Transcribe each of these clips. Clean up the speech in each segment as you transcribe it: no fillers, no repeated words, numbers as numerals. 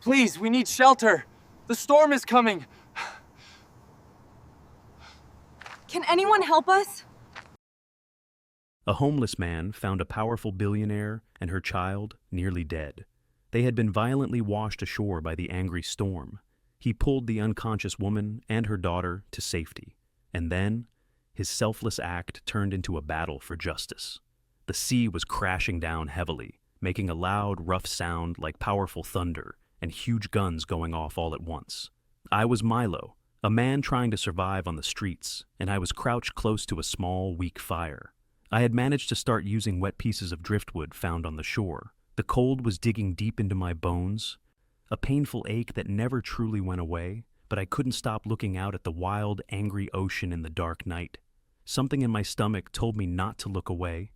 Please, we need shelter. The storm is coming. Can anyone help us? A homeless man found a powerful billionaire and her child nearly dead. They had been violently washed ashore by the angry storm. He pulled the unconscious woman and her daughter to safety. And then, his selfless act turned into a battle for justice. The sea was crashing down heavily, making a loud, rough sound like powerful thunder and huge guns going off all at once. I was Milo, a man trying to survive on the streets, and I was crouched close to a small, weak fire. I had managed to start using wet pieces of driftwood found on the shore. The cold was digging deep into my bones, a painful ache that never truly went away, but I couldn't stop looking out at the wild, angry ocean in the dark night. Something in my stomach told me not to look away,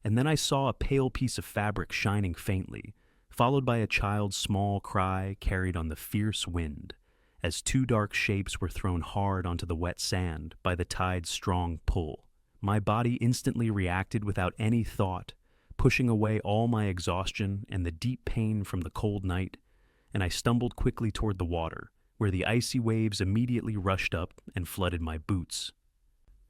and then I saw a pale piece of fabric shining faintly, followed by a child's small cry carried on the fierce wind, as two dark shapes were thrown hard onto the wet sand by the tide's strong pull. My body instantly reacted without any thought, pushing away all my exhaustion and the deep pain from the cold night, and I stumbled quickly toward the water, where the icy waves immediately rushed up and flooded my boots.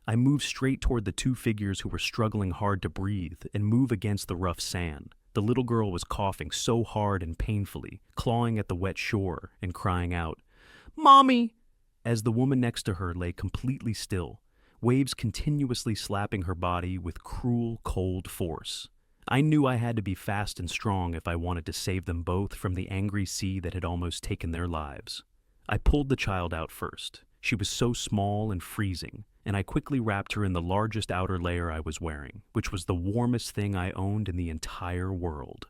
I moved straight toward the two figures who were struggling hard to breathe and move against the rough sand. The little girl was coughing so hard and painfully, clawing at the wet shore and crying out, "Mommy!" as the woman next to her lay completely still, waves continuously slapping her body with cruel, cold force. I knew I had to be fast and strong if I wanted to save them both from the angry sea that had almost taken their lives. I pulled the child out first. She was so small and freezing, and I quickly wrapped her in the largest outer layer I was wearing, which was the warmest thing I owned in the entire world.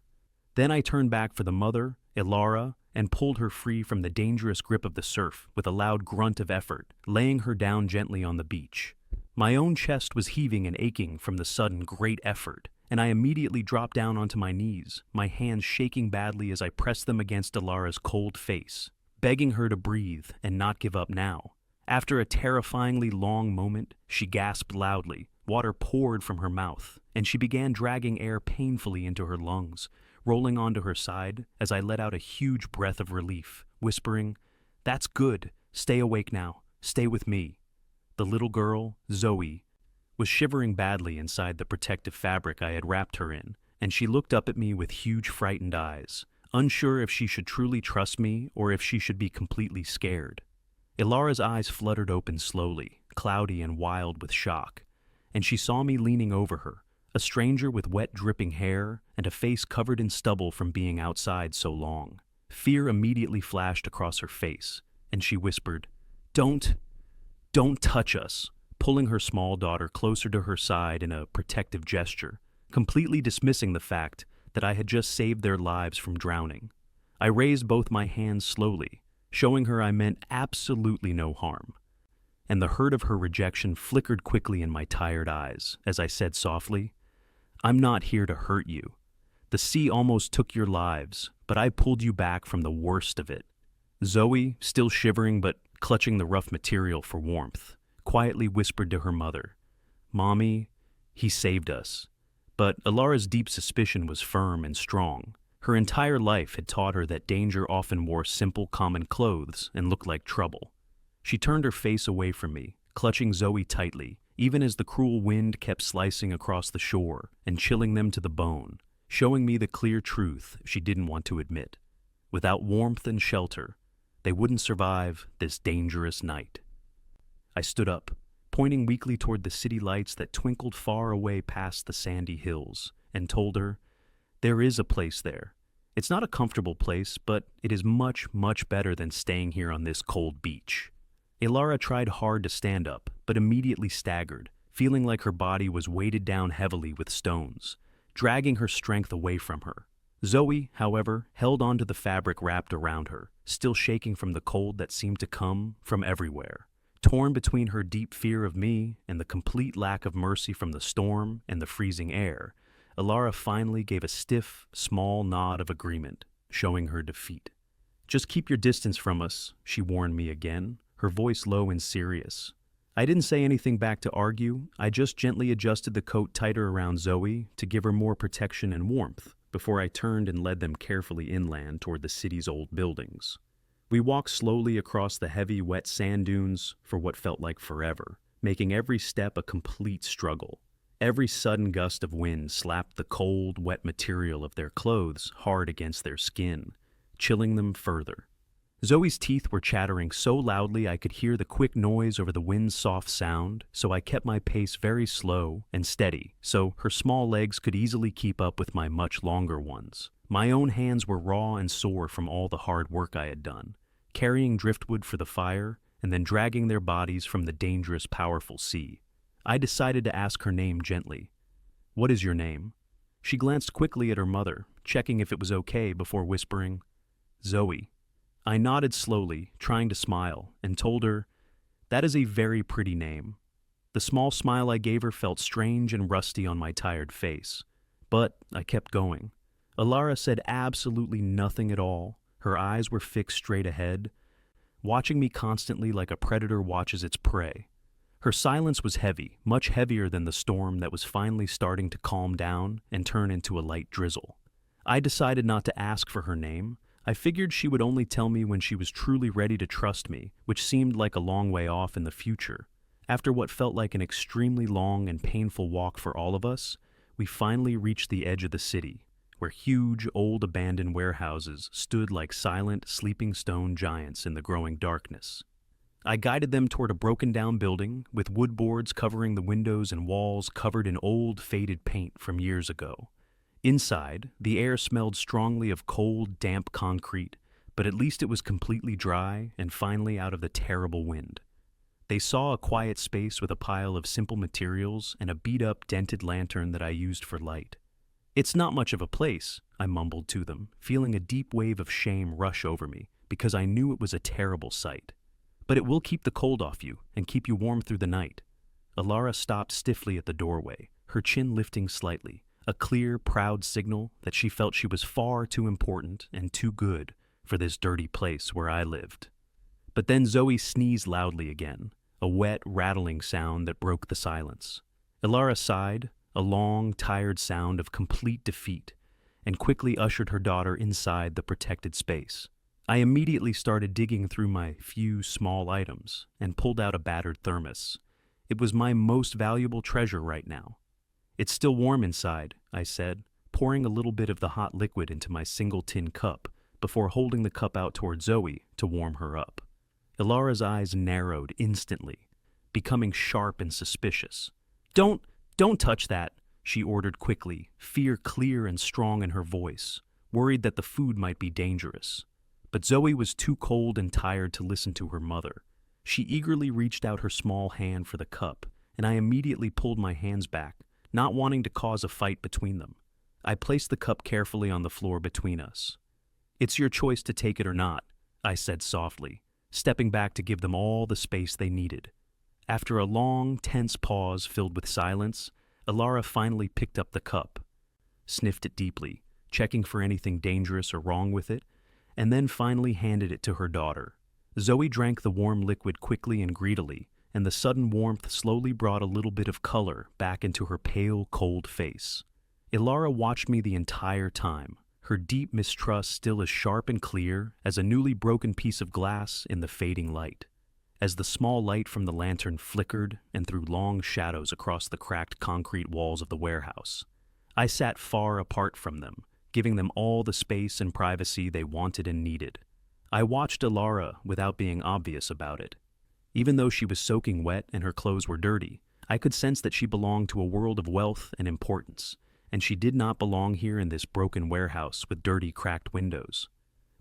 Then I turned back for the mother, Ilara, and pulled her free from the dangerous grip of the surf with a loud grunt of effort, laying her down gently on the beach. My own chest was heaving and aching from the sudden great effort, and I immediately dropped down onto my knees, my hands shaking badly as I pressed them against Ilara's cold face, begging her to breathe and not give up now. After a terrifyingly long moment, she gasped loudly, water poured from her mouth, and she began dragging air painfully into her lungs, rolling onto her side as I let out a huge breath of relief, whispering, "That's good, stay awake now, stay with me." The little girl, Zoe, was shivering badly inside the protective fabric I had wrapped her in, and she looked up at me with huge frightened eyes, unsure if she should truly trust me or if she should be completely scared. Ilara's eyes fluttered open slowly, cloudy and wild with shock, and she saw me leaning over her, a stranger with wet dripping hair and a face covered in stubble from being outside so long. Fear immediately flashed across her face, and she whispered, Don't touch us," pulling her small daughter closer to her side in a protective gesture, completely dismissing the fact that I had just saved their lives from drowning. I raised both my hands slowly, showing her I meant absolutely no harm, and the hurt of her rejection flickered quickly in my tired eyes as I said softly, "I'm not here to hurt you. The sea almost took your lives, but I pulled you back from the worst of it." Zoe, still shivering but clutching the rough material for warmth, quietly whispered to her mother, "Mommy, he saved us." But Ilara's deep suspicion was firm and strong. Her entire life had taught her that danger often wore simple, common clothes and looked like trouble. She turned her face away from me, clutching Zoe tightly, even as the cruel wind kept slicing across the shore and chilling them to the bone, showing me the clear truth she didn't want to admit. Without warmth and shelter, they wouldn't survive this dangerous night. I stood up, pointing weakly toward the city lights that twinkled far away past the sandy hills, and told her, "There is a place there. It's not a comfortable place, but it is much, much better than staying here on this cold beach." Ilara tried hard to stand up, but immediately staggered, feeling like her body was weighted down heavily with stones, dragging her strength away from her. Zoe, however, held onto the fabric wrapped around her, still shaking from the cold that seemed to come from everywhere. Torn between her deep fear of me and the complete lack of mercy from the storm and the freezing air, Ilara finally gave a stiff, small nod of agreement, showing her defeat. "Just keep your distance from us," she warned me again, her voice low and serious. I didn't say anything back to argue. I just gently adjusted the coat tighter around Zoe to give her more protection and warmth, before I turned and led them carefully inland toward the city's old buildings. We walked slowly across the heavy, wet sand dunes for what felt like forever, making every step a complete struggle. Every sudden gust of wind slapped the cold, wet material of their clothes hard against their skin, chilling them further. Zoe's teeth were chattering so loudly I could hear the quick noise over the wind's soft sound, so I kept my pace very slow and steady, so her small legs could easily keep up with my much longer ones. My own hands were raw and sore from all the hard work I had done, carrying driftwood for the fire and then dragging their bodies from the dangerous, powerful sea. I decided to ask her name gently. "What is your name?" She glanced quickly at her mother, checking if it was okay before whispering, "Zoe." I nodded slowly, trying to smile, and told her, "That is a very pretty name." The small smile I gave her felt strange and rusty on my tired face, but I kept going. Alara said absolutely nothing at all. Her eyes were fixed straight ahead, watching me constantly like a predator watches its prey. Her silence was heavy, much heavier than the storm that was finally starting to calm down and turn into a light drizzle. I decided not to ask for her name. I figured she would only tell me when she was truly ready to trust me, which seemed like a long way off in the future. After what felt like an extremely long and painful walk for all of us, we finally reached the edge of the city, where huge, old abandoned warehouses stood like silent, sleeping stone giants in the growing darkness. I guided them toward a broken-down building with wood boards covering the windows and walls covered in old, faded paint from years ago. Inside, the air smelled strongly of cold, damp concrete, but at least it was completely dry and finally out of the terrible wind. They saw a quiet space with a pile of simple materials and a beat-up, dented lantern that I used for light. "It's not much of a place," I mumbled to them, feeling a deep wave of shame rush over me because I knew it was a terrible sight. "But it will keep the cold off you and keep you warm through the night." Alara stopped stiffly at the doorway, her chin lifting slightly, a clear, proud signal that she felt she was far too important and too good for this dirty place where I lived. But then Zoe sneezed loudly again, a wet, rattling sound that broke the silence. Alara sighed, a long, tired sound of complete defeat, and quickly ushered her daughter inside the protected space. I immediately started digging through my few small items and pulled out a battered thermos. It was my most valuable treasure right now. "It's still warm inside," I said, pouring a little bit of the hot liquid into my single tin cup before holding the cup out toward Zoe to warm her up. Ilara's eyes narrowed instantly, becoming sharp and suspicious. Don't touch that," she ordered quickly, fear clear and strong in her voice, worried that the food might be dangerous. But Zoe was too cold and tired to listen to her mother. She eagerly reached out her small hand for the cup, and I immediately pulled my hands back, not wanting to cause a fight between them. I placed the cup carefully on the floor between us. "It's your choice to take it or not," I said softly, stepping back to give them all the space they needed. After a long, tense pause filled with silence, Alara finally picked up the cup, sniffed it deeply, checking for anything dangerous or wrong with it, and then finally handed it to her daughter. Zoe drank the warm liquid quickly and greedily, and the sudden warmth slowly brought a little bit of color back into her pale, cold face. Ilara watched me the entire time, her deep mistrust still as sharp and clear as a newly broken piece of glass in the fading light. As the small light from the lantern flickered and threw long shadows across the cracked concrete walls of the warehouse, I sat far apart from them, giving them all the space and privacy they wanted and needed. I watched Ilara without being obvious about it. Even though she was soaking wet and her clothes were dirty, I could sense that she belonged to a world of wealth and importance, and she did not belong here in this broken warehouse with dirty, cracked windows.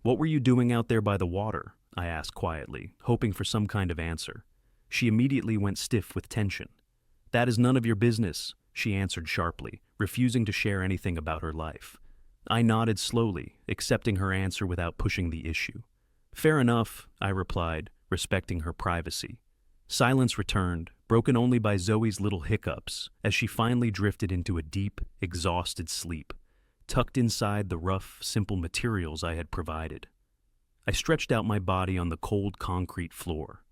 "What were you doing out there by the water?" I asked quietly, hoping for some kind of answer. She immediately went stiff with tension. "That is none of your business," she answered sharply, refusing to share anything about her life. I nodded slowly, accepting her answer without pushing the issue. "Fair enough," I replied, respecting her privacy. Silence returned, broken only by Zoe's little hiccups, as she finally drifted into a deep, exhausted sleep, tucked inside the rough, simple materials I had provided. I stretched out my body on the cold concrete floor.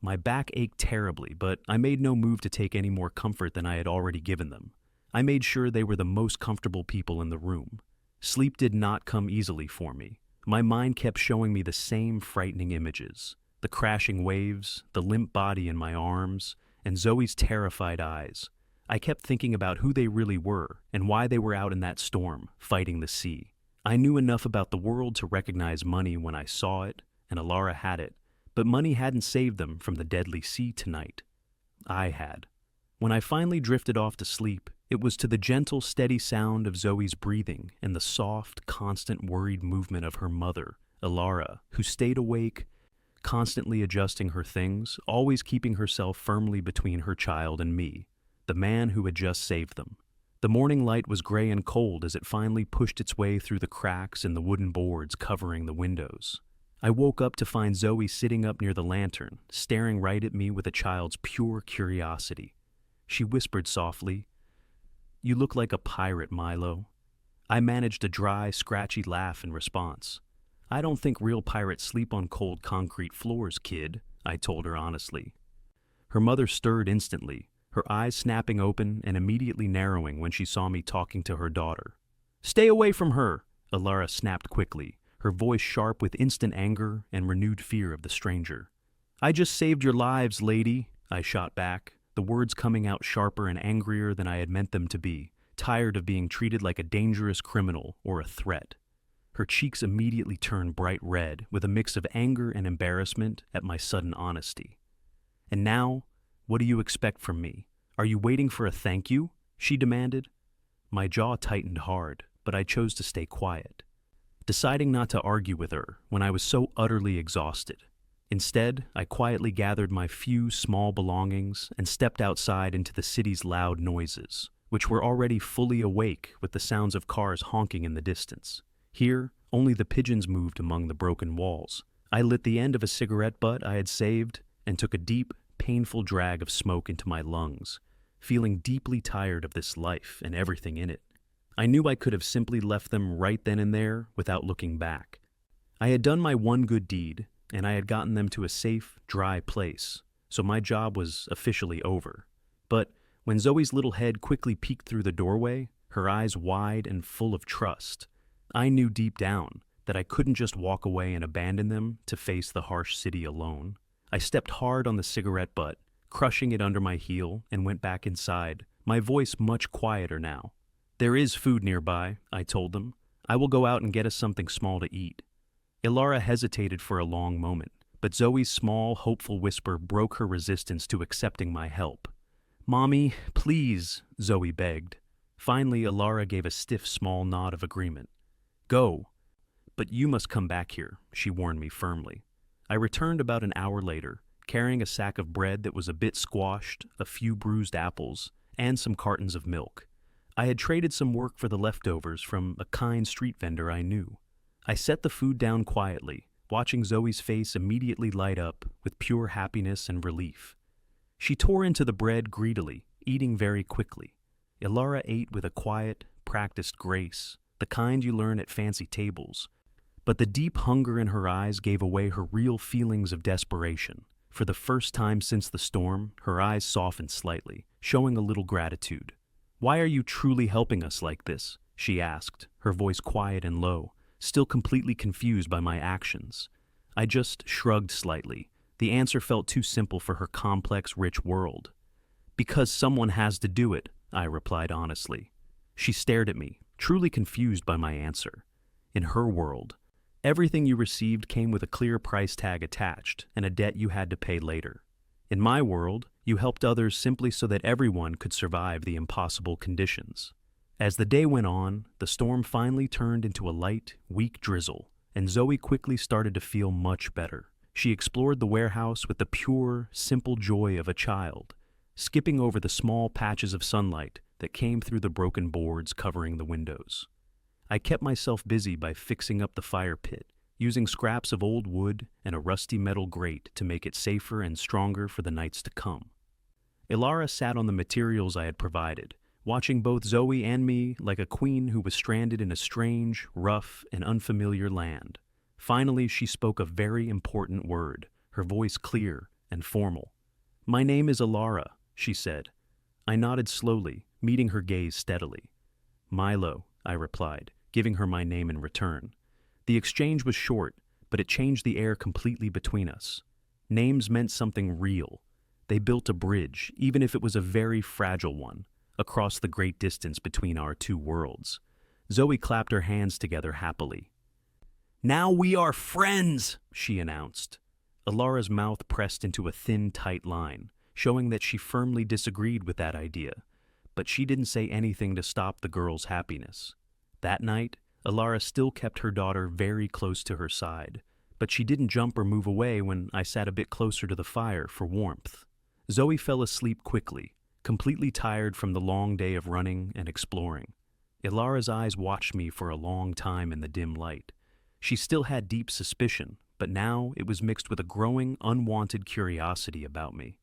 My back ached terribly, but I made no move to take any more comfort than I had already given them. I made sure they were the most comfortable people in the room. Sleep did not come easily for me. My mind kept showing me the same frightening images. The crashing waves, the limp body in my arms, and Zoe's terrified eyes. I kept thinking about who they really were and why they were out in that storm, fighting the sea. I knew enough about the world to recognize money when I saw it, and Alara had it, but money hadn't saved them from the deadly sea tonight. I had. When I finally drifted off to sleep, it was to the gentle, steady sound of Zoe's breathing and the soft, constant, worried movement of her mother, Alara, who stayed awake, constantly adjusting her things, always keeping herself firmly between her child and me, the man who had just saved them. The morning light was gray and cold as it finally pushed its way through the cracks in the wooden boards covering the windows. I woke up to find Zoe sitting up near the lantern, staring right at me with a child's pure curiosity. She whispered softly, "You look like a pirate, Milo." I managed a dry, scratchy laugh in response. "I don't think real pirates sleep on cold concrete floors, kid," I told her honestly. Her mother stirred instantly, her eyes snapping open and immediately narrowing when she saw me talking to her daughter. "Stay away from her," Alara snapped quickly, her voice sharp with instant anger and renewed fear of the stranger. "I just saved your lives, lady," I shot back, the words coming out sharper and angrier than I had meant them to be, tired of being treated like a dangerous criminal or a threat. Her cheeks immediately turned bright red with a mix of anger and embarrassment at my sudden honesty. "And now, what do you expect from me? Are you waiting for a thank you?" she demanded. My jaw tightened hard, but I chose to stay quiet, deciding not to argue with her when I was so utterly exhausted. Instead, I quietly gathered my few small belongings and stepped outside into the city's loud noises, which were already fully awake with the sounds of cars honking in the distance. Here, only the pigeons moved among the broken walls. I lit the end of a cigarette butt I had saved and took a deep, painful drag of smoke into my lungs, feeling deeply tired of this life and everything in it. I knew I could have simply left them right then and there without looking back. I had done my one good deed, and I had gotten them to a safe, dry place, so my job was officially over. But when Zoe's little head quickly peeked through the doorway, her eyes wide and full of trust, I knew deep down that I couldn't just walk away and abandon them to face the harsh city alone. I stepped hard on the cigarette butt, crushing it under my heel, and went back inside, my voice much quieter now. "There is food nearby," I told them. "I will go out and get us something small to eat." Alara hesitated for a long moment, but Zoe's small, hopeful whisper broke her resistance to accepting my help. "Mommy, please," Zoe begged. Finally, Alara gave a stiff, small nod of agreement. "Go. But you must come back here," she warned me firmly. I returned about an hour later, carrying a sack of bread that was a bit squashed, a few bruised apples, and some cartons of milk. I had traded some work for the leftovers from a kind street vendor I knew. I set the food down quietly, watching Zoe's face immediately light up with pure happiness and relief. She tore into the bread greedily, eating very quickly. Alara ate with a quiet, practiced grace, the kind you learn at fancy tables. But the deep hunger in her eyes gave away her real feelings of desperation. For the first time since the storm, her eyes softened slightly, showing a little gratitude. "Why are you truly helping us like this?" she asked, her voice quiet and low, still completely confused by my actions. I just shrugged slightly. The answer felt too simple for her complex, rich world. "Because someone has to do it," I replied honestly. She stared at me, truly confused by my answer. In her world, everything you received came with a clear price tag attached and a debt you had to pay later. In my world, you helped others simply so that everyone could survive the impossible conditions. As the day went on, the storm finally turned into a light, weak drizzle, and Zoe quickly started to feel much better. She explored the warehouse with the pure, simple joy of a child, skipping over the small patches of sunlight that came through the broken boards covering the windows. I kept myself busy by fixing up the fire pit, using scraps of old wood and a rusty metal grate to make it safer and stronger for the nights to come. Alara sat on the materials I had provided, watching both Zoe and me like a queen who was stranded in a strange, rough, and unfamiliar land. Finally, she spoke a very important word, her voice clear and formal. "My name is Alara," she said. I nodded slowly, meeting her gaze steadily. "Milo," I replied, giving her my name in return. The exchange was short, but it changed the air completely between us. Names meant something real. They built a bridge, even if it was a very fragile one, across the great distance between our two worlds. Zoe clapped her hands together happily. "Now we are friends," she announced. Alara's mouth pressed into a thin, tight line, showing that she firmly disagreed with that idea, but she didn't say anything to stop the girl's happiness. That night, Alara still kept her daughter very close to her side, but she didn't jump or move away when I sat a bit closer to the fire for warmth. Zoe fell asleep quickly, completely tired from the long day of running and exploring. Alara's eyes watched me for a long time in the dim light. She still had deep suspicion, but now it was mixed with a growing, unwanted curiosity about me.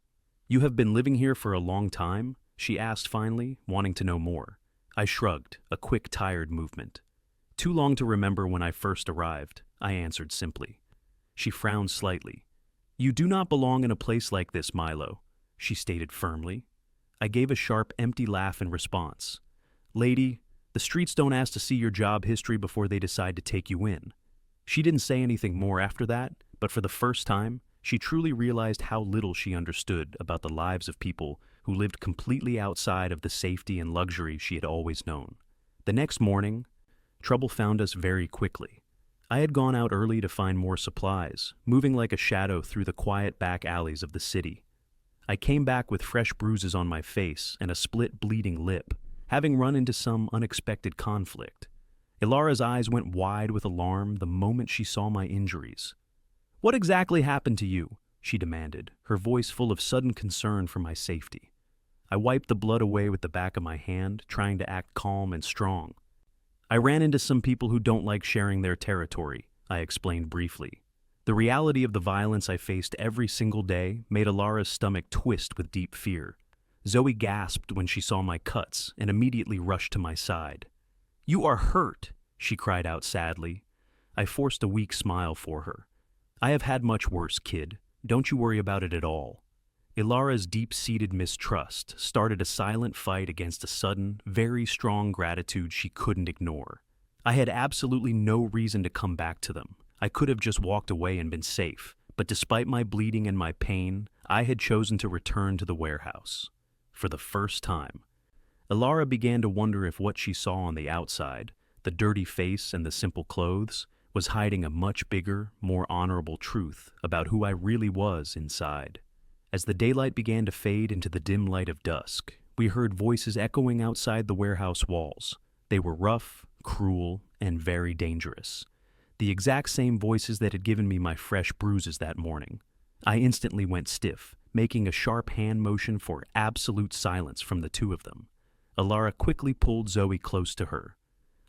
"You have been living here for a long time?" she asked finally, wanting to know more. I shrugged, a quick, tired movement. "Too long to remember when I first arrived," I answered simply. She frowned slightly. "You do not belong in a place like this, Milo," she stated firmly. I gave a sharp, empty laugh in response. "Lady, the streets don't ask to see your job history before they decide to take you in." She didn't say anything more after that, but for the first time, she truly realized how little she understood about the lives of people who lived completely outside of the safety and luxury she had always known. The next morning, trouble found us very quickly. I had gone out early to find more supplies, moving like a shadow through the quiet back alleys of the city. I came back with fresh bruises on my face and a split, bleeding lip, having run into some unexpected conflict. Alara's eyes went wide with alarm the moment she saw my injuries. "What exactly happened to you?" she demanded, her voice full of sudden concern for my safety. I wiped the blood away with the back of my hand, trying to act calm and strong. "I ran into some people who don't like sharing their territory," I explained briefly. The reality of the violence I faced every single day made Alara's stomach twist with deep fear. Zoe gasped when she saw my cuts and immediately rushed to my side. "You are hurt," she cried out sadly. I forced a weak smile for her. "I have had much worse, kid. Don't you worry about it at all." Alara's deep-seated mistrust started a silent fight against a sudden, very strong gratitude she couldn't ignore. I had absolutely no reason to come back to them. I could have just walked away and been safe, but despite my bleeding and my pain, I had chosen to return to the warehouse. For the first time. Alara began to wonder if what she saw on the outside, the dirty face and the simple clothes, was hiding a much bigger, more honorable truth about who I really was inside. As the daylight began to fade into the dim light of dusk, we heard voices echoing outside the warehouse walls. They were rough, cruel, and very dangerous. The exact same voices that had given me my fresh bruises that morning. I instantly went stiff, making a sharp hand motion for absolute silence from the two of them. Alara quickly pulled Zoe close to her,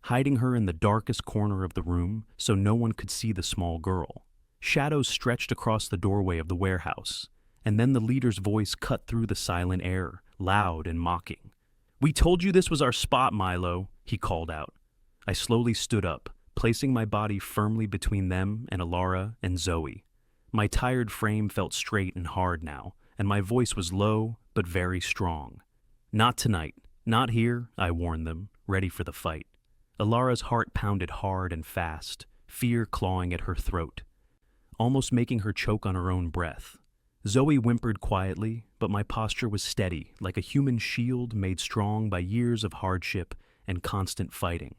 hiding her in the darkest corner of the room so no one could see the small girl. Shadows stretched across the doorway of the warehouse, and then the leader's voice cut through the silent air, loud and mocking. "We told you this was our spot, Milo," he called out. I slowly stood up, placing my body firmly between them and Alara and Zoe. My tired frame felt straight and hard now, and my voice was low but very strong. "Not tonight. Not here," I warned them, ready for the fight. Alara's heart pounded hard and fast, fear clawing at her throat, almost making her choke on her own breath. Zoe whimpered quietly, but my posture was steady, like a human shield made strong by years of hardship and constant fighting.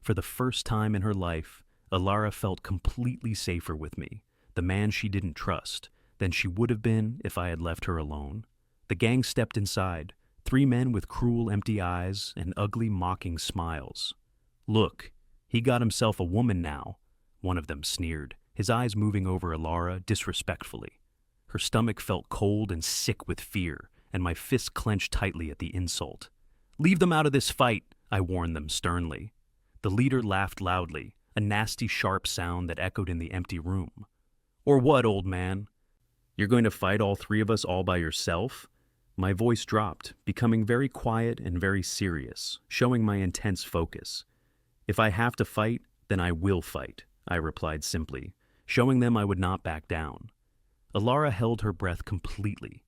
For the first time in her life, Alara felt completely safer with me, the man she didn't trust, than she would have been if I had left her alone. The gang stepped inside, 3 men with cruel, empty eyes and ugly, mocking smiles. "Look, he got himself a woman now," one of them sneered, his eyes moving over Alara disrespectfully. Her stomach felt cold and sick with fear, and my fists clenched tightly at the insult. "Leave them out of this fight," I warned them sternly. The leader laughed loudly, a nasty, sharp sound that echoed in the empty room. "Or what, old man? You're going to fight all 3 of us all by yourself?" My voice dropped, becoming very quiet and very serious, showing my intense focus. "If I have to fight, then I will fight," I replied simply, showing them I would not back down. Alara held her breath completely.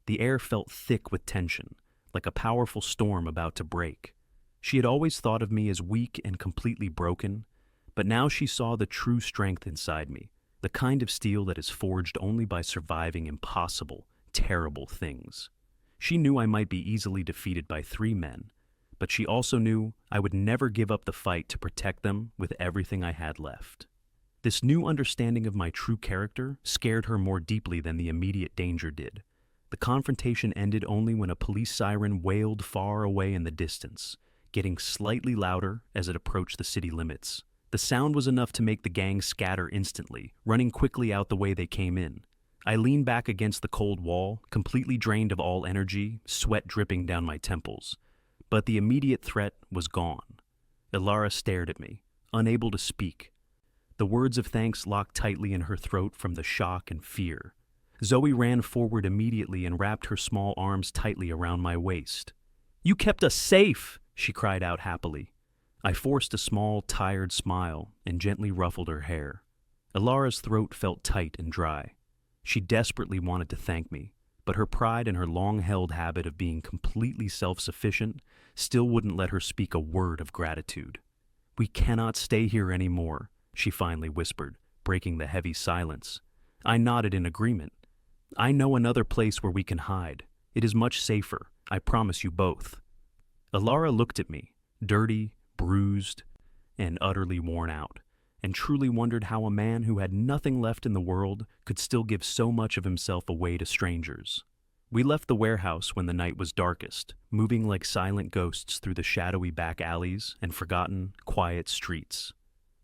The air felt thick with tension, like a powerful storm about to break. She had always thought of me as weak and completely broken, but now she saw the true strength inside me, the kind of steel that is forged only by surviving impossible, terrible things. She knew I might be easily defeated by 3 men, but she also knew I would never give up the fight to protect them with everything I had left. This new understanding of my true character scared her more deeply than the immediate danger did. The confrontation ended only when a police siren wailed far away in the distance, getting slightly louder as it approached the city limits. The sound was enough to make the gang scatter instantly, running quickly out the way they came in. I leaned back against the cold wall, completely drained of all energy, sweat dripping down my temples. But the immediate threat was gone. Ilara stared at me, unable to speak. The words of thanks locked tightly in her throat from the shock and fear. Zoe ran forward immediately and wrapped her small arms tightly around my waist. "You kept us safe!" she cried out happily. I forced a small, tired smile and gently ruffled her hair. Ilara's throat felt tight and dry. She desperately wanted to thank me, but her pride and her long-held habit of being completely self-sufficient still wouldn't let her speak a word of gratitude. "We cannot stay here anymore," she finally whispered, breaking the heavy silence. I nodded in agreement. "I know another place where we can hide. It is much safer, I promise you both." Ilara looked at me, dirty, bruised, and utterly worn out, and truly wondered how a man who had nothing left in the world could still give so much of himself away to strangers. We left the warehouse when the night was darkest, moving like silent ghosts through the shadowy back alleys and forgotten, quiet streets.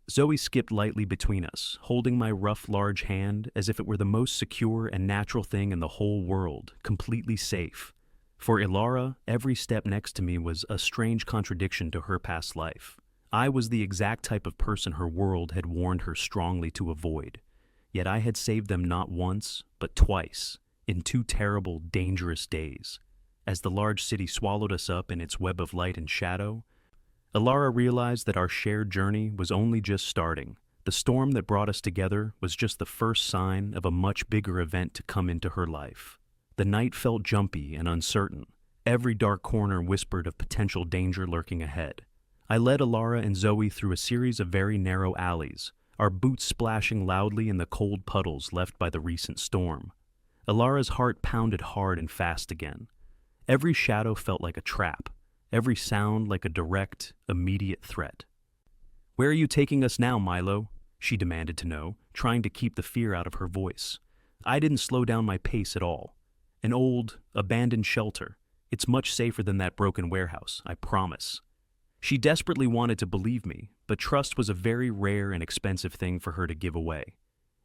Zoe skipped lightly between us, holding my rough, large hand as if it were the most secure and natural thing in the whole world, completely safe. For Ilara, every step next to me was a strange contradiction to her past life. I was the exact type of person her world had warned her strongly to avoid. Yet I had saved them not once, but twice, in 2 terrible, dangerous days. As the large city swallowed us up in its web of light and shadow, Ilara realized that our shared journey was only just starting. The storm that brought us together was just the first sign of a much bigger event to come into her life. The night felt jumpy and uncertain. Every dark corner whispered of potential danger lurking ahead. I led Ilara and Zoe through a series of very narrow alleys, our boots splashing loudly in the cold puddles left by the recent storm. Ilara's heart pounded hard and fast again. Every shadow felt like a trap, every sound like a direct, immediate threat. "Where are you taking us now, Milo?" she demanded to know, trying to keep the fear out of her voice. I didn't slow down my pace at all. "An old, abandoned shelter. It's much safer than that broken warehouse, I promise." She desperately wanted to believe me, but trust was a very rare and expensive thing for her to give away.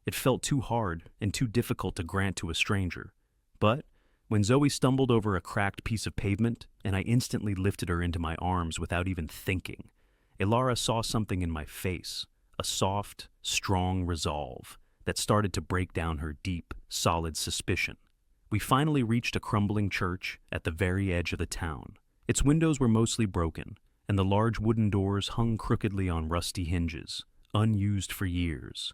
It felt too hard and too difficult to grant to a stranger. But when Zoe stumbled over a cracked piece of pavement and I instantly lifted her into my arms without even thinking, Ilara saw something in my face, a soft, strong resolve that started to break down her deep, solid suspicion. We finally reached a crumbling church at the very edge of the town. Its windows were mostly broken, and the large wooden doors hung crookedly on rusty hinges, unused for years.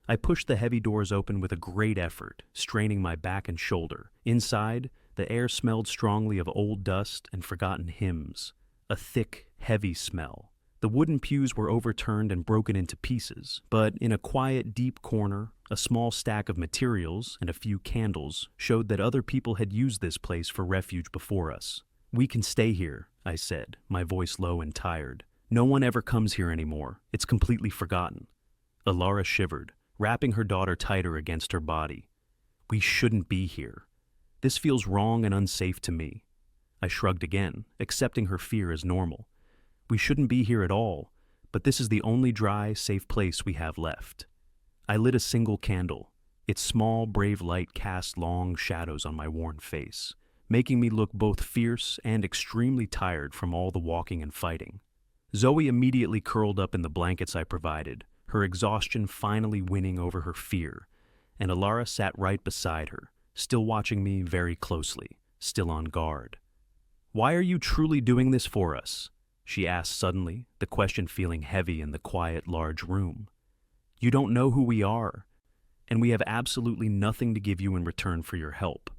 I pushed the heavy doors open with a great effort, straining my back and shoulder. Inside, the air smelled strongly of old dust and forgotten hymns, a thick, heavy smell. The wooden pews were overturned and broken into pieces, but in a quiet, deep corner, a small stack of materials and a few candles showed that other people had used this place for refuge before us. "We can stay here," I said, my voice low and tired. "No one ever comes here anymore. It's completely forgotten." Ilara shivered, wrapping her daughter tighter against her body. "We shouldn't be here. This feels wrong and unsafe to me." I shrugged again, accepting her fear as normal. "We shouldn't be here at all, but this is the only dry, safe place we have left." I lit a single candle. Its small, brave light cast long shadows on my worn face, making me look both fierce and extremely tired from all the walking and fighting. Zoe immediately curled up in the blankets I provided, her exhaustion finally winning over her fear, and Ilara sat right beside her, still watching me very closely, still on guard. "Why are you truly doing this for us?" she asked suddenly, the question feeling heavy in the quiet, large room. "You don't know who we are, and we have absolutely nothing to give you in return for your help."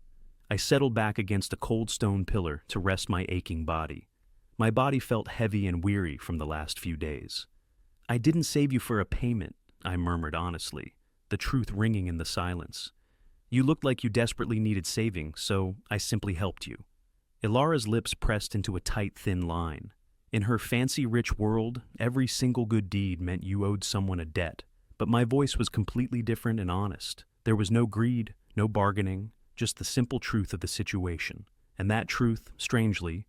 I settled back against a cold stone pillar to rest my aching body. My body felt heavy and weary from the last few days. "I didn't save you for a payment," I murmured honestly, the truth ringing in the silence. "You looked like you desperately needed saving, so I simply helped you." Ilara's lips pressed into a tight, thin line. In her fancy, rich world, every single good deed meant you owed someone a debt. But my voice was completely different and honest. There was no greed, no bargaining, just the simple truth of the situation. And that truth, strangely,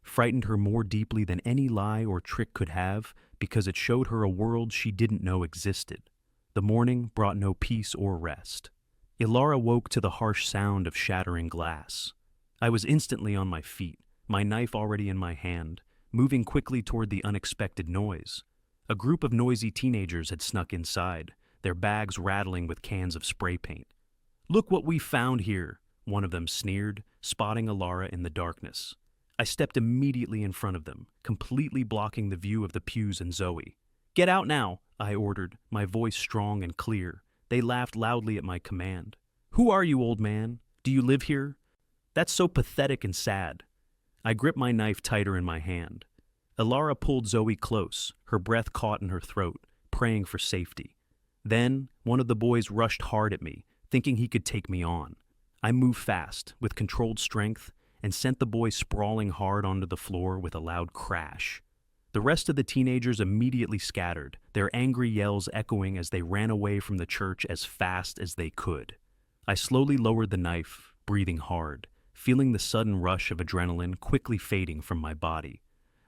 frightened her more deeply than any lie or trick could have, because it showed her a world she didn't know existed. The morning brought no peace or rest. Ilara woke to the harsh sound of shattering glass. I was instantly on my feet, my knife already in my hand, moving quickly toward the unexpected noise. A group of noisy teenagers had snuck inside, their bags rattling with cans of spray paint. "Look what we found here," one of them sneered, spotting Ilara in the darkness. I stepped immediately in front of them, completely blocking the view of the pews and Zoe. "Get out now," I ordered, my voice strong and clear. They laughed loudly at my command. "Who are you, old man? Do you live here? That's so pathetic and sad." I gripped my knife tighter in my hand. Ilara pulled Zoe close, her breath caught in her throat, praying for safety. Then, one of the boys rushed hard at me, thinking he could take me on. I moved fast, with controlled strength, and sent the boy sprawling hard onto the floor with a loud crash. The rest of the teenagers immediately scattered, their angry yells echoing as they ran away from the church as fast as they could. I slowly lowered the knife, breathing hard, feeling the sudden rush of adrenaline quickly fading from my body.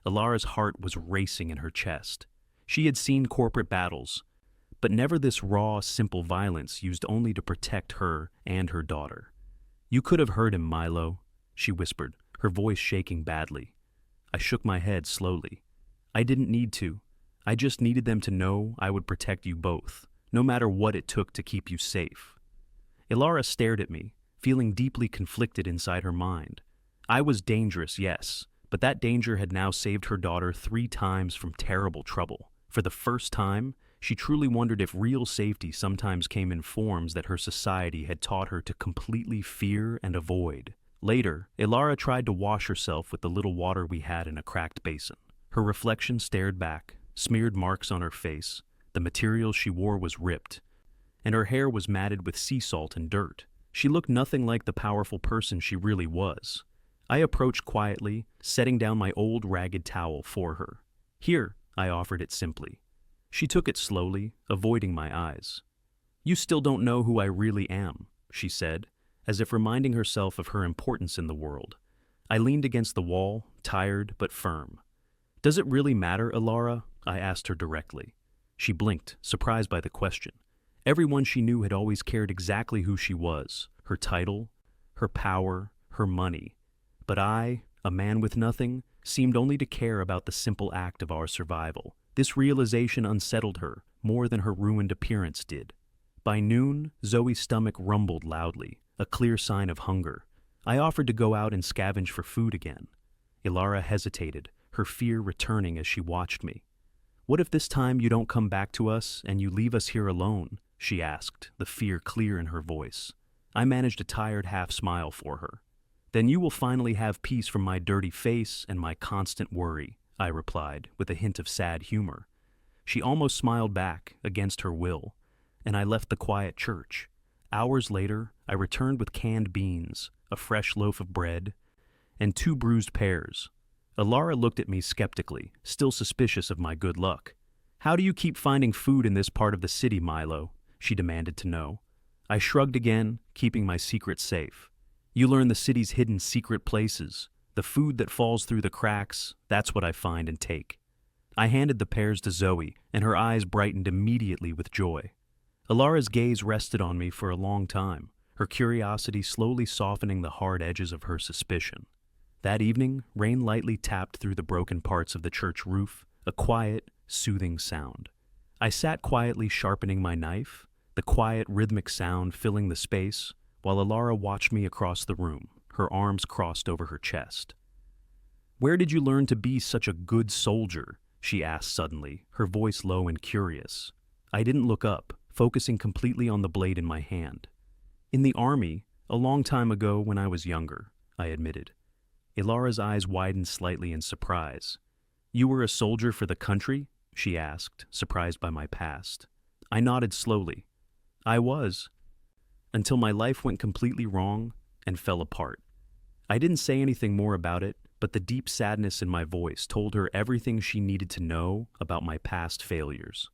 Ilara's heart was racing in her chest. She had seen corporate battles, but never this raw, simple violence used only to protect her and her daughter. "You could have heard him, Milo," she whispered, her voice shaking badly. I shook my head slowly. "I didn't need to. I just needed them to know I would protect you both, no matter what it took to keep you safe." Ilara stared at me, feeling deeply conflicted inside her mind. I was dangerous, yes, but that danger had now saved her daughter 3 times from terrible trouble. For the first time, she truly wondered if real safety sometimes came in forms that her society had taught her to completely fear and avoid. Later, Ilara tried to wash herself with the little water we had in a cracked basin. Her reflection stared back, smeared marks on her face. The material she wore was ripped, and her hair was matted with sea salt and dirt. She looked nothing like the powerful person she really was. I approached quietly, setting down my old ragged towel for her. "Here," I offered it simply. She took it slowly, avoiding my eyes. "You still don't know who I really am," she said, as if reminding herself of her importance in the world. I leaned against the wall, tired but firm. "Does it really matter, Ilara?" I asked her directly. She blinked, surprised by the question. Everyone she knew had always cared exactly who she was, her title, her power, her money. But I, a man with nothing, seemed only to care about the simple act of our survival. This realization unsettled her more than her ruined appearance did. By noon, Zoe's stomach rumbled loudly, a clear sign of hunger. I offered to go out and scavenge for food again. Ilara hesitated, her fear returning as she watched me. "What if this time you don't come back to us and you leave us here alone?" she asked, the fear clear in her voice. I managed a tired half-smile for her. "Then you will finally have peace from my dirty face and my constant worry," I replied, with a hint of sad humor. She almost smiled back, against her will, and I left the quiet church. Hours later, I returned with canned beans, a fresh loaf of bread, and 2 bruised pears. Ilara looked at me skeptically, still suspicious of my good luck. "How do you keep finding food in this part of the city, Milo?" she demanded to know. I shrugged again, keeping my secret safe. "You learn the city's hidden secret places. The food that falls through the cracks, that's what I find and take." I handed the pears to Zoe, and her eyes brightened immediately with joy. Ilara's gaze rested on me for a long time, her curiosity slowly softening the hard edges of her suspicion. That evening, rain lightly tapped through the broken parts of the church roof, a quiet, soothing sound. I sat quietly sharpening my knife, the quiet, rhythmic sound filling the space, while Ilara watched me across the room, her arms crossed over her chest. "Where did you learn to be such a good soldier?" she asked suddenly, her voice low and curious. I didn't look up, focusing completely on the blade in my hand. "In the army, a long time ago when I was younger," I admitted. Ilara's eyes widened slightly in surprise. "You were a soldier for the country?" she asked, surprised by my past. I nodded slowly. "I was. Until my life went completely wrong and fell apart." I didn't say anything more about it, but the deep sadness in my voice told her everything she needed to know about my past failures.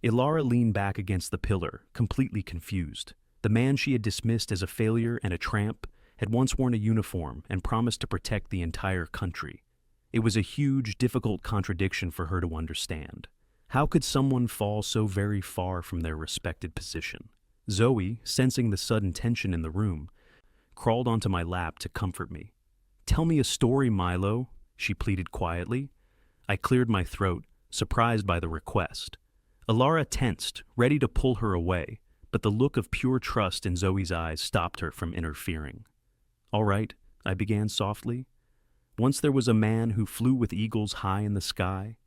Ilara leaned back against the pillar, completely confused. The man she had dismissed as a failure and a tramp had once worn a uniform and promised to protect the entire country. It was a huge, difficult contradiction for her to understand. How could someone fall so very far from their respected position? Zoe, sensing the sudden tension in the room, crawled onto my lap to comfort me. "Tell me a story, Milo," she pleaded quietly. I cleared my throat, surprised by the request. Ilara tensed, ready to pull her away, but the look of pure trust in Zoe's eyes stopped her from interfering. "All right," I began softly. "Once there was a man who flew with eagles high in the sky.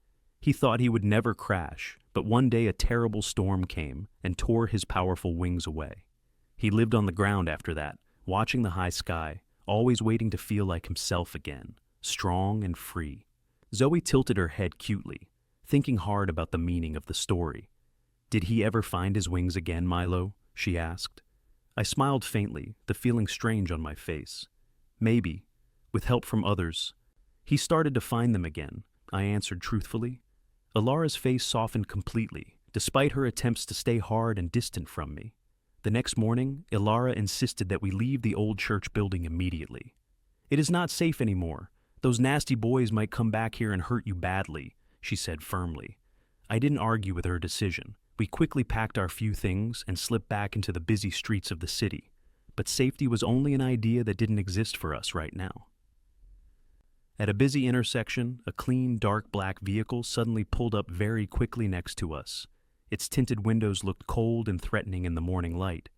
He thought he would never crash, but one day a terrible storm came and tore his powerful wings away. He lived on the ground after that, watching the high sky, always waiting to feel like himself again, strong and free." Zoe tilted her head cutely, thinking hard about the meaning of the story. "Did he ever find his wings again, Milo?" she asked. I smiled faintly, the feeling strange on my face. "Maybe, with help from others. He started to find them again," I answered truthfully. Ilara's face softened completely, despite her attempts to stay hard and distant from me. The next morning, Ilara insisted that we leave the old church building immediately. "It is not safe anymore. Those nasty boys might come back here and hurt you badly," she said firmly. I didn't argue with her decision. We quickly packed our few things and slipped back into the busy streets of the city. But safety was only an idea that didn't exist for us right now. At a busy intersection, a clean, dark black vehicle suddenly pulled up very quickly next to us. Its tinted windows looked cold and threatening in the morning light.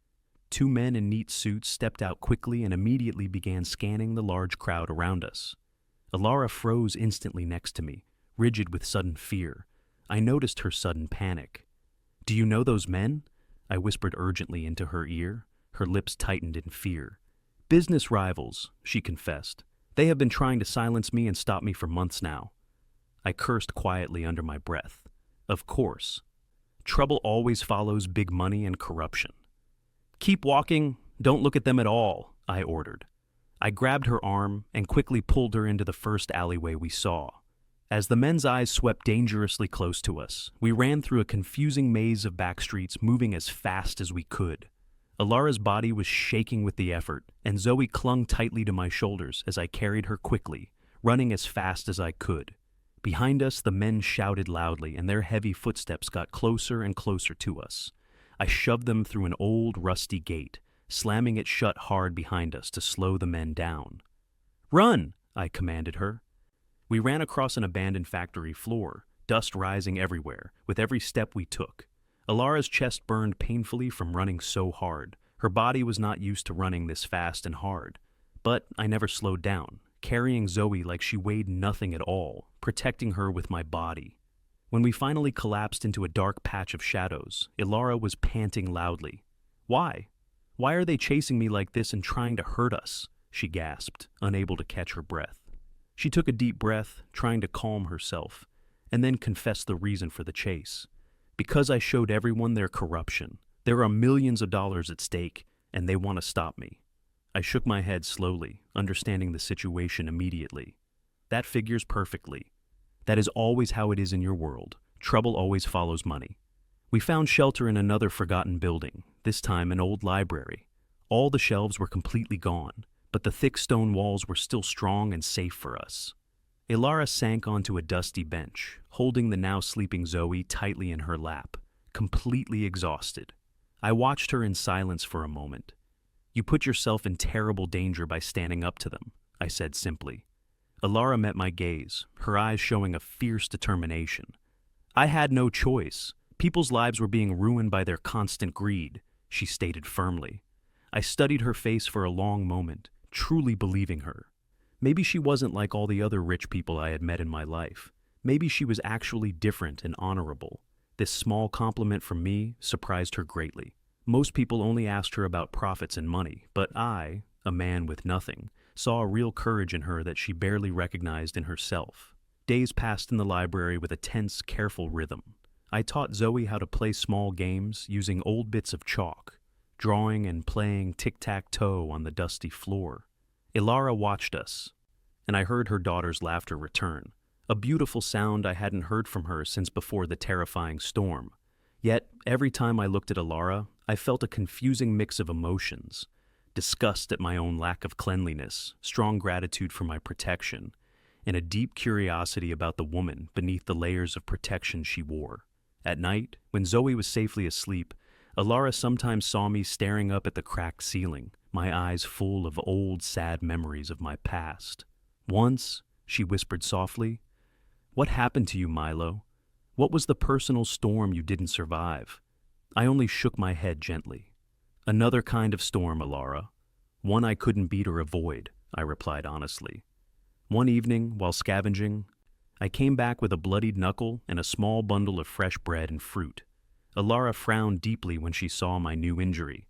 Two men in neat suits stepped out quickly and immediately began scanning the large crowd around us. Ilara froze instantly next to me, rigid with sudden fear. I noticed her sudden panic. "Do you know those men?" I whispered urgently into her ear. Her lips tightened in fear. "Business rivals," she confessed. "They have been trying to silence me and stop me for months now." I cursed quietly under my breath. Of course. Trouble always follows big money and corruption. "Keep walking. Don't look at them at all," I ordered. I grabbed her arm and quickly pulled her into the first alleyway we saw. As the men's eyes swept dangerously close to us, we ran through a confusing maze of back streets, moving as fast as we could. Ilara's body was shaking with the effort, and Zoe clung tightly to my shoulders as I carried her quickly, running as fast as I could. Behind us, the men shouted loudly, and their heavy footsteps got closer and closer to us. I shoved them through an old, rusty gate, slamming it shut hard behind us to slow the men down. "Run!" I commanded her. We ran across an abandoned factory floor, dust rising everywhere, with every step we took. Ilara's chest burned painfully from running so hard. Her body was not used to running this fast and hard. But I never slowed down, carrying Zoe like she weighed nothing at all, protecting her with my body. When we finally collapsed into a dark patch of shadows, Ilara was panting loudly. "Why? Why are they chasing me like this and trying to hurt us?" she gasped, unable to catch her breath. She took a deep breath, trying to calm herself, and then confessed the reason for the chase. "Because I showed everyone their corruption. There are millions of dollars at stake, and they want to stop me." I shook my head slowly, understanding the situation immediately. "That figures perfectly. That is always how it is in your world. Trouble always follows money." We found shelter in another forgotten building, this time an old library. All the shelves were completely gone, but the thick stone walls were still strong and safe for us. Ilara sank onto a dusty bench, holding the now sleeping Zoe tightly in her lap, completely exhausted. I watched her in silence for a moment. "You put yourself in terrible danger by standing up to them," I said simply. Ilara met my gaze, her eyes showing a fierce determination. "I had no choice. People's lives were being ruined by their constant greed," she stated firmly. I studied her face for a long moment, truly believing her. Maybe she wasn't like all the other rich people I had met in my life. Maybe she was actually different and honorable. This small compliment from me surprised her greatly. Most people only asked her about profits and money, but I, a man with nothing, saw a real courage in her that she barely recognized in herself. Days passed in the library with a tense, careful rhythm. I taught Zoe how to play small games using old bits of chalk, drawing and playing tic-tac-toe on the dusty floor. Ilara watched us, and I heard her daughter's laughter return, a beautiful sound I hadn't heard from her since before the terrifying storm. Yet, every time I looked at Ilara, I felt a confusing mix of emotions: disgust at my own lack of cleanliness, strong gratitude for my protection, and a deep curiosity about the woman beneath the layers of protection she wore. At night, when Zoe was safely asleep, Ilara sometimes saw me staring up at the cracked ceiling, my eyes full of old, sad memories of my past. Once, she whispered softly, "What happened to you, Milo? What was the personal storm you didn't survive?" I only shook my head gently. "Another kind of storm, Ilara. One I couldn't beat or avoid," I replied honestly. One evening, while scavenging, I came back with a bloodied knuckle and a small bundle of fresh bread and fruit. Ilara frowned deeply when she saw my new injury.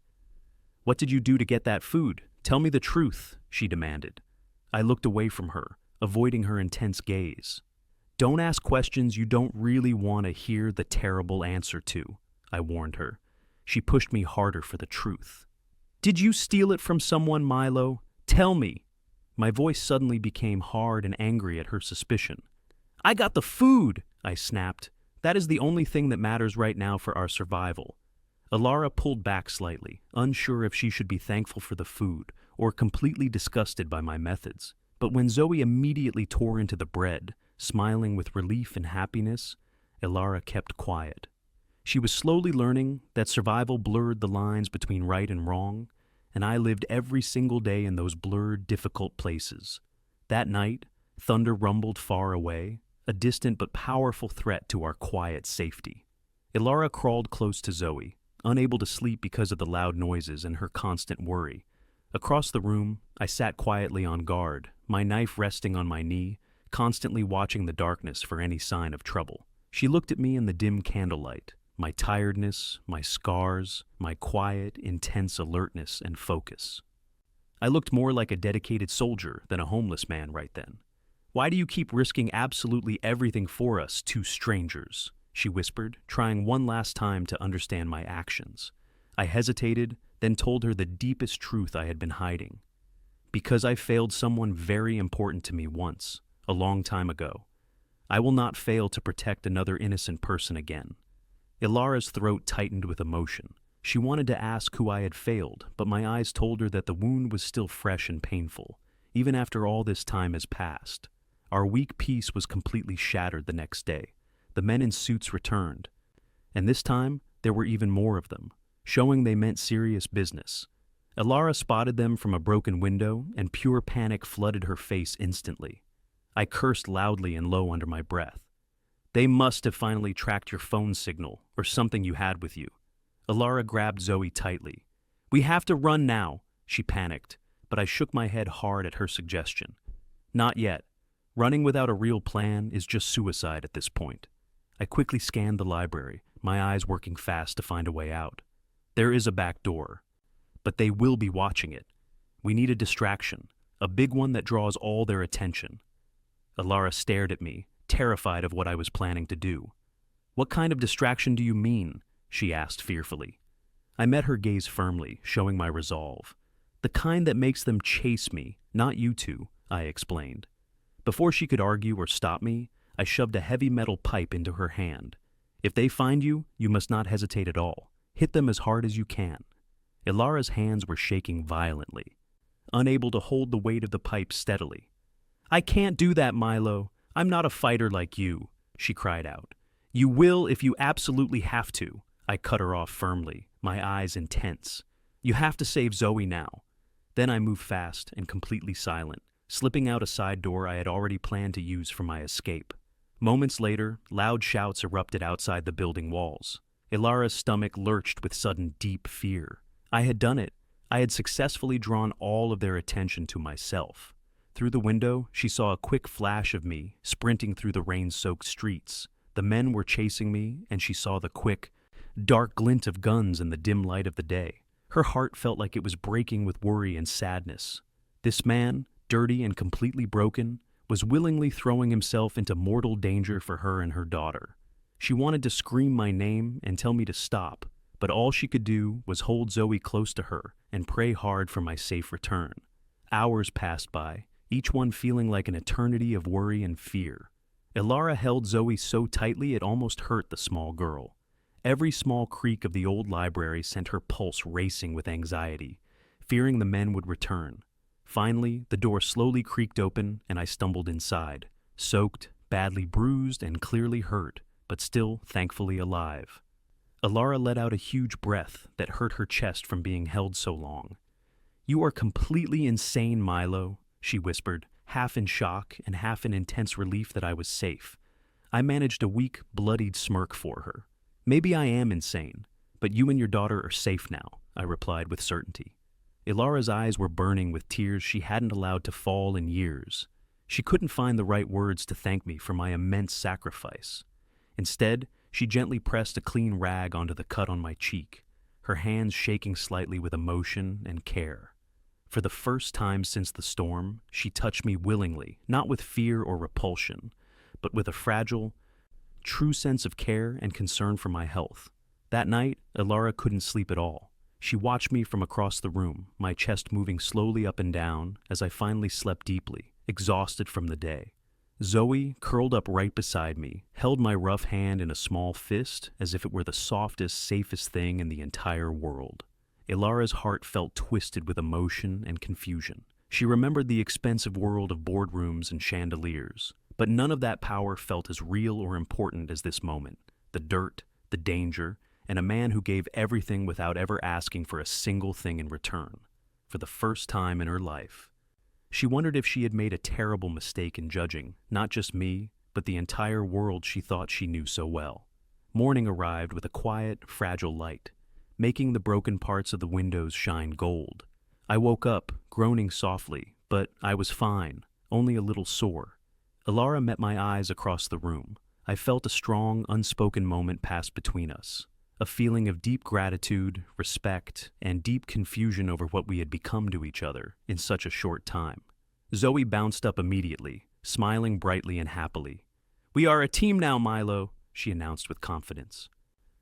"What did you do to get that food? Tell me the truth," she demanded. I looked away from her, avoiding her intense gaze. "Don't ask questions you don't really want to hear the terrible answer to," I warned her. She pushed me harder for the truth. "Did you steal it from someone, Milo? Tell me." My voice suddenly became hard and angry at her suspicion. "I got the food," I snapped. "That is the only thing that matters right now for our survival." Ilara pulled back slightly, unsure if she should be thankful for the food or completely disgusted by my methods. But when Zoe immediately tore into the bread, smiling with relief and happiness, Ilara kept quiet. She was slowly learning that survival blurred the lines between right and wrong, and I lived every single day in those blurred, difficult places. That night, thunder rumbled far away, a distant but powerful threat to our quiet safety. Ilara crawled close to Zoe, unable to sleep because of the loud noises and her constant worry. Across the room, I sat quietly on guard, my knife resting on my knee, constantly watching the darkness for any sign of trouble. She looked at me in the dim candlelight, my tiredness, my scars, my quiet, intense alertness and focus. I looked more like a dedicated soldier than a homeless man right then. "Why do you keep risking absolutely everything for us, two strangers?" she whispered, trying one last time to understand my actions. I hesitated, then told her the deepest truth I had been hiding. "Because I failed someone very important to me once, a long time ago. I will not fail to protect another innocent person again." Ilara's throat tightened with emotion. She wanted to ask who I had failed, but my eyes told her that the wound was still fresh and painful, even after all this time has passed. Our weak peace was completely shattered the next day. The men in suits returned, and this time there were even more of them, showing they meant serious business. Ilara spotted them from a broken window, and pure panic flooded her face instantly. I cursed loudly and low under my breath. "They must have finally tracked your phone signal, or something you had with you." Ilara grabbed Zoe tightly. "We have to run now," she panicked, but I shook my head hard at her suggestion. "Not yet. Running without a real plan is just suicide at this point." I quickly scanned the library, my eyes working fast to find a way out. There is a back door, but they will be watching it. We need a distraction, a big one that draws all their attention. Ilara stared at me, terrified of what I was planning to do. "What kind of distraction do you mean?" she asked fearfully. I met her gaze firmly, showing my resolve. "The kind that makes them chase me, not you two," I explained. Before she could argue or stop me, I shoved a heavy metal pipe into her hand. "If they find you, you must not hesitate at all. Hit them as hard as you can." Ilara's hands were shaking violently, unable to hold the weight of the pipe steadily. "I can't do that, Milo. I'm not a fighter like you," she cried out. "You will if you absolutely have to." I cut her off firmly, my eyes intense. "You have to save Zoe now." Then I moved fast and completely silent, slipping out a side door I had already planned to use for my escape. Moments later, loud shouts erupted outside the building walls. Ilara's stomach lurched with sudden deep fear. I had done it. I had successfully drawn all of their attention to myself. Through the window, she saw a quick flash of me, sprinting through the rain-soaked streets. The men were chasing me, and she saw the quick, dark glint of guns in the dim light of the day. Her heart felt like it was breaking with worry and sadness. This man, dirty and completely broken, was willingly throwing himself into mortal danger for her and her daughter. She wanted to scream my name and tell me to stop, but all she could do was hold Zoe close to her and pray hard for my safe return. Hours passed by, each one feeling like an eternity of worry and fear. Ilara held Zoe so tightly it almost hurt the small girl. Every small creak of the old library sent her pulse racing with anxiety, fearing the men would return. Finally, the door slowly creaked open and I stumbled inside, soaked, badly bruised, and clearly hurt, but still thankfully alive. Ilara let out a huge breath that hurt her chest from being held so long. "You are completely insane, Milo," she whispered, half in shock and half in intense relief that I was safe. I managed a weak, bloodied smirk for her. "Maybe I am insane, but you and your daughter are safe now," I replied with certainty. Ilara's eyes were burning with tears she hadn't allowed to fall in years. She couldn't find the right words to thank me for my immense sacrifice. Instead, she gently pressed a clean rag onto the cut on my cheek, her hands shaking slightly with emotion and care. For the first time since the storm, she touched me willingly, not with fear or repulsion, but with a fragile, true sense of care and concern for my health. That night, Ilara couldn't sleep at all. She watched me from across the room, my chest moving slowly up and down as I finally slept deeply, exhausted from the day. Zoe, curled up right beside me, held my rough hand in a small fist as if it were the softest, safest thing in the entire world. Ilara's heart felt twisted with emotion and confusion. She remembered the expensive world of boardrooms and chandeliers, but none of that power felt as real or important as this moment. The dirt, the danger, and a man who gave everything without ever asking for a single thing in return. For the first time in her life, she wondered if she had made a terrible mistake in judging, not just me, but the entire world she thought she knew so well. Morning arrived with a quiet, fragile light, making the broken parts of the windows shine gold. I woke up, groaning softly, but I was fine, only a little sore. Ilara met my eyes across the room. I felt a strong, unspoken moment pass between us. A feeling of deep gratitude, respect, and deep confusion over what we had become to each other in such a short time. Zoe bounced up immediately, smiling brightly and happily. "We are a team now, Milo," she announced with confidence.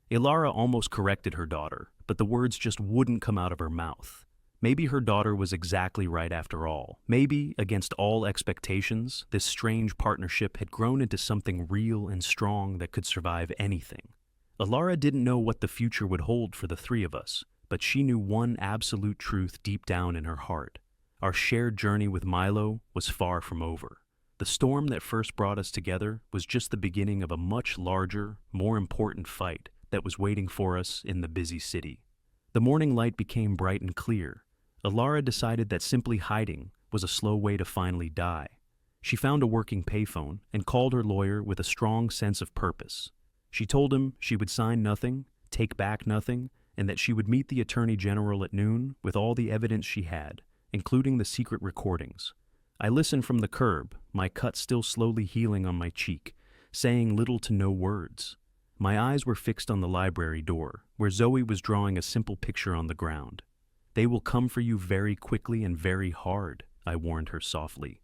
Ilara almost corrected her daughter, but the words just wouldn't come out of her mouth. Maybe her daughter was exactly right after all. Maybe, against all expectations, this strange partnership had grown into something real and strong that could survive anything. Ilara didn't know what the future would hold for the three of us, but she knew one absolute truth deep down in her heart. Our shared journey with Milo was far from over. The storm that first brought us together was just the beginning of a much larger, more important fight that was waiting for us in the busy city. The morning light became bright and clear. Ilara decided that simply hiding was a slow way to finally die. She found a working payphone and called her lawyer with a strong sense of purpose. She told him she would sign nothing, take back nothing, and that she would meet the Attorney General at noon with all the evidence she had, including the secret recordings. I listened from the curb, my cut still slowly healing on my cheek, saying little to no words. My eyes were fixed on the library door, where Zoe was drawing a simple picture on the ground. "They will come for you very quickly and very hard," I warned her softly,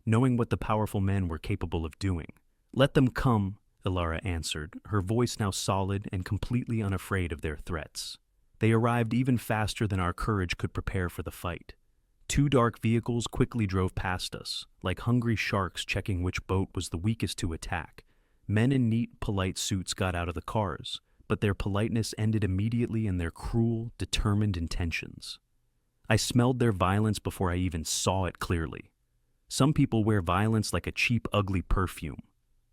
knowing what the powerful men were capable of doing. "Let them come," Ilara answered, her voice now solid and completely unafraid of their threats. They arrived even faster than our courage could prepare for the fight. Two dark vehicles quickly drove past us, like hungry sharks checking which boat was the weakest to attack. Men in neat, polite suits got out of the cars, but their politeness ended immediately in their cruel, determined intentions. I smelled their violence before I even saw it clearly. Some people wear violence like a cheap, ugly perfume.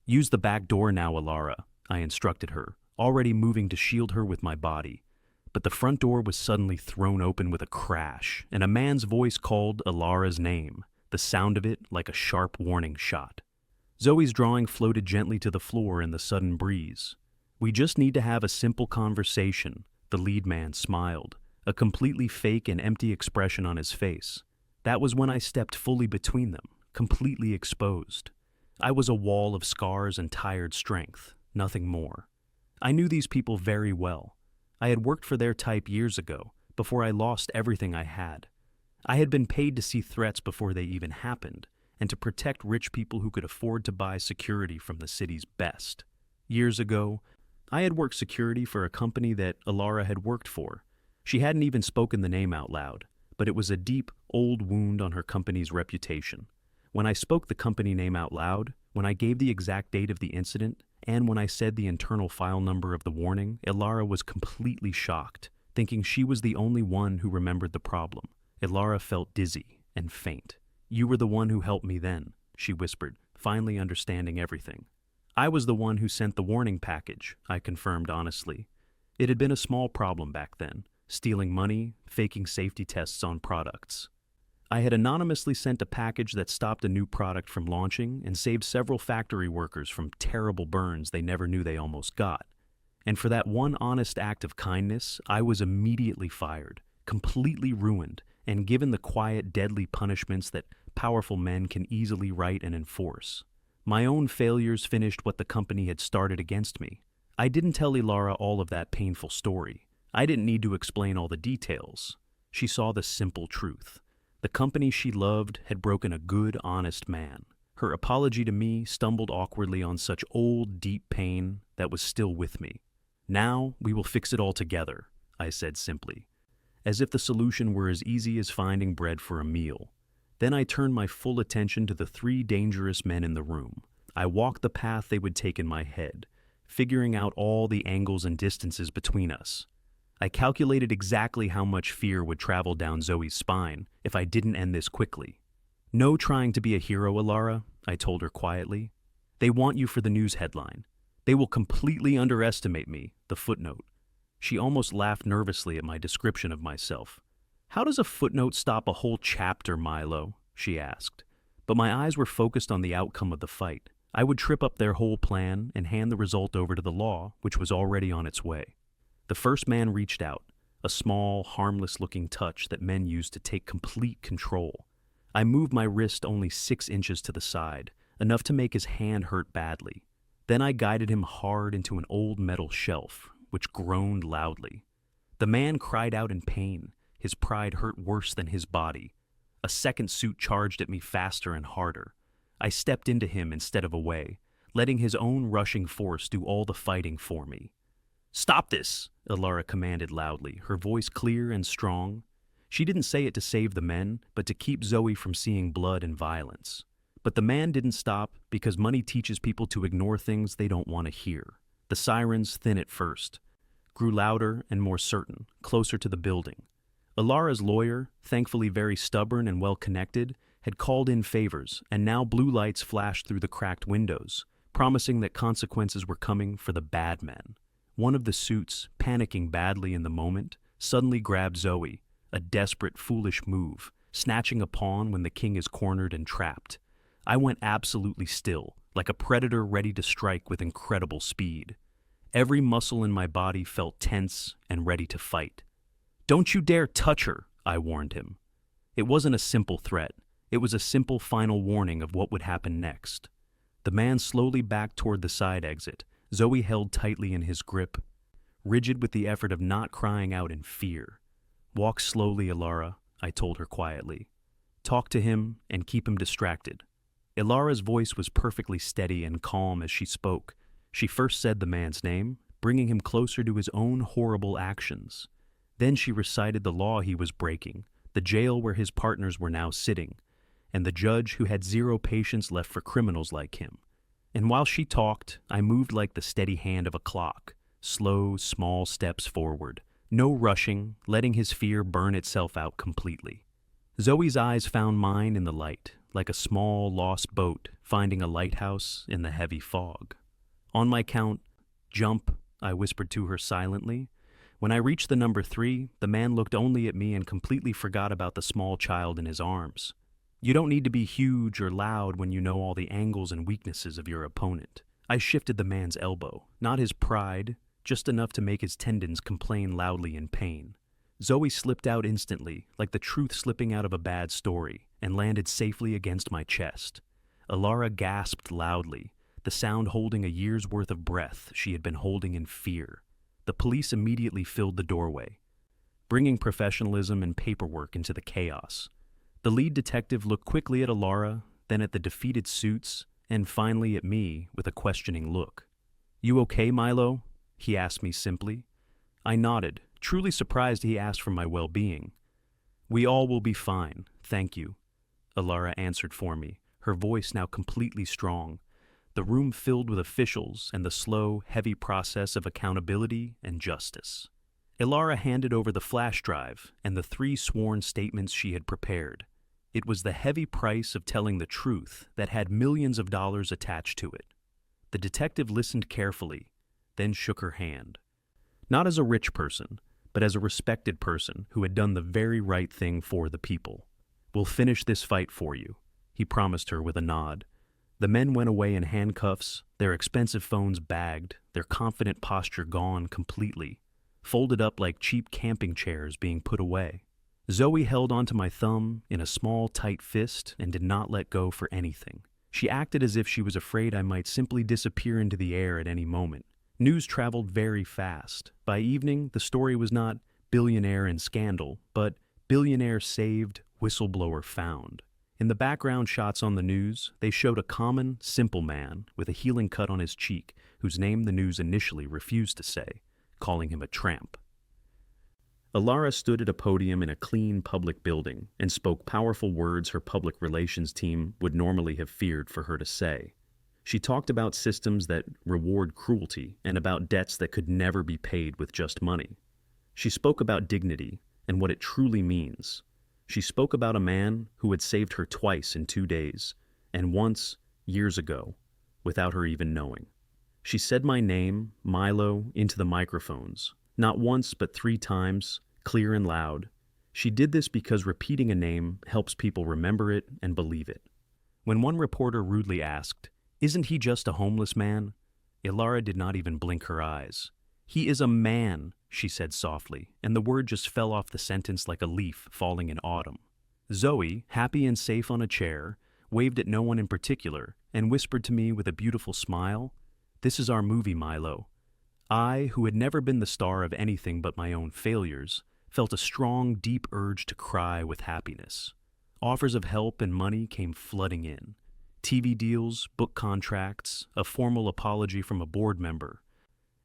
"Use the back door now, Ilara," I instructed her, already moving to shield her with my body. But the front door was suddenly thrown open with a crash, and a man's voice called Ilara's name, the sound of it like a sharp warning shot. Zoe's drawing floated gently to the floor in the sudden breeze. "We just need to have a simple conversation," the lead man smiled, a completely fake and empty expression on his face. That was when I stepped fully between them, completely exposed. I was a wall of scars and tired strength, nothing more. I knew these people very well. I had worked for their type years ago, before I lost everything I had. I had been paid to see threats before they even happened, and to protect rich people who could afford to buy security from the city's best. Years ago, I had worked security for a company that Alara had worked for. She hadn't even spoken the name out loud, but it was a deep, old wound on her company's reputation. When I spoke the company name out loud, when I gave the exact date of the incident, and when I said the internal file number of the warning, Alara was completely shocked, thinking she was the only one who remembered the problem. Alara felt dizzy and faint. "You were the one who helped me then," she whispered, finally understanding everything. "I was the one who sent the warning package," I confirmed honestly. It had been a small problem back then, stealing money, faking safety tests on products. I had anonymously sent a package that stopped a new product from launching and saved several factory workers from terrible burns they never knew they almost got. And for that one honest act of kindness, I was immediately fired, completely ruined, and given the quiet, deadly punishments that powerful men can easily write and enforce. My own failures finished what the company had started against me. I didn't tell Alara all of that painful story. I didn't need to explain all the details. She saw the simple truth. The company she loved had broken a good, honest man. Her apology to me stumbled awkwardly on such old, deep pain that was still with me. "Now we will fix it all together," I said simply, as if the solution were as easy as finding bread for a meal. Then I turned my full attention to the three dangerous men in the room. I walked the path they would take in my head, figuring out all the angles and distances between us. I calculated exactly how much fear would travel down Zoe's spine if I didn't end this quickly. "No trying to be a hero, Alara," I told her quietly. "They want you for the news headline. They will completely underestimate me," the footnote. She almost laughed nervously at my description of myself. "How does a footnote stop a whole chapter, Milo?" she asked. But my eyes were focused on the outcome of the fight. I would trip up their whole plan and hand the result over to the law, which was already on its way. The first man reached out, a small, harmless-looking touch that men use to take complete control. I moved my wrist only 6 inches to the side, enough to make his hand hurt badly. Then I guided him hard into an old metal shelf, which groaned loudly. The man cried out in pain. His pride hurt worse than his body. A second suit charged at me faster and harder. I stepped into him instead of away, letting his own rushing force do all the fighting for me. "Stop this," Alara commanded loudly, her voice clear and strong. She didn't say it to save the men, but to keep Zoe from seeing blood and violence. But the man didn't stop because money teaches people to ignore things they don't want to hear. The sirens, thin at first, grew louder and more certain, closer to the building. Alara's lawyer, thankfully very stubborn and well-connected, had called in favors, and now blue lights flashed through the cracked windows, promising that consequences were coming for the bad men. One of the suits, panicking badly in the moment, suddenly grabbed Zoe, a desperate, foolish move, snatching a pawn when the king is cornered and trapped. I went absolutely still, like a predator ready to strike with incredible speed. Every muscle in my body felt tense and ready to fight. "Don't you dare touch her," I warned him. It wasn't a simple threat. It was a simple final warning of what would happen next. The man slowly backed toward the side exit, Zoe held tightly in his grip, rigid with the effort of not crying out in fear. "Walk slowly, Alara," I told her quietly. "Talk to him and keep him distracted." Alara's voice was perfectly steady and calm as she spoke. She first said the man's name, bringing him closer to his own horrible actions. Then she recited the law he was breaking, the jail where his partners were now sitting, and the judge who had zero patience left for criminals like him. And while she talked, I moved like the steady hand of a clock, slow, small steps forward, no rushing, letting his fear burn itself out completely. Zoe's eyes found mine in the light, like a small, lost boat finding a lighthouse in the heavy fog. On my count, "Jump," I whispered to her silently. When I reached the number 3, the man looked only at me and completely forgot about the small child in his arms. You don't need to be huge or loud when you know all the angles and weaknesses of your opponent. I shifted the man's elbow, not his pride, just enough to make his tendons complain loudly in pain. Zoe slipped out instantly, like the truth slipping out of a bad story, and landed safely against my chest. Alara gasped loudly, the sound holding a year's worth of breath she had been holding in fear. The police immediately filled the doorway. bringing professionalism and paperwork into the chaos. The lead detective looked quickly at Alara, then at the defeated suits, and finally at me with a questioning look. "You okay, Milo?" he asked me simply. I nodded, truly surprised he asked for my well-being. "We all will be fine, thank you," Alara answered for me, her voice now completely strong, the room filled with officials and the slow, heavy process of accountability and justice. Alara handed over the flash drive and the 3 sworn statements she had prepared. It was the heavy price of telling the truth that had millions of dollars attached to it. The detective listened carefully, then shook her hand. Not as a rich person, but as a respected person who had done the very right thing for the people. "We'll finish this fight for you," he promised her with a nod. The men went away in handcuffs, their expensive phones bagged, their confident posture gone completely, folded up like cheap camping chairs being put away. Zoe held onto my thumb in a small, tight fist and did not let go for anything. She acted as if she was afraid I might simply disappear into the air at any moment. News traveled very fast. By evening, the story was not billionaire in scandal, but billionaire saved, whistleblower found. In the background shots on the news, they showed a common, simple man with a healing cut on his cheek whose name the news initially refused to say, calling him a tramp. Alara stood at a podium in a clean public building and spoke powerful words her public relations team would normally have feared for her to say. She talked about systems that reward cruelty and about debts that could never be paid with just money. She spoke about dignity and what it truly means. She spoke about a man who had saved her twice in 2 days, and once, years ago, without her even knowing. She said my name, Milo, into the microphones, not once but 3 times, clear and loud. She did this because repeating a name helps people remember it and believe it. When one reporter rudely asked, "Isn't he just a homeless man?" Alara did not even blink her eyes. "He is a man," she said softly, and the word just fell off the sentence like a leaf falling in autumn. Zoe, happy and safe on a chair, waved at no one in particular and whispered to me with a beautiful smile, "This is our movie, Milo." I, who had never been the star of anything but my own failures, felt a strong, deep urge to cry with happiness. Offers of help and money came flooding in. TV deals, book contracts, a formal apology from a board member,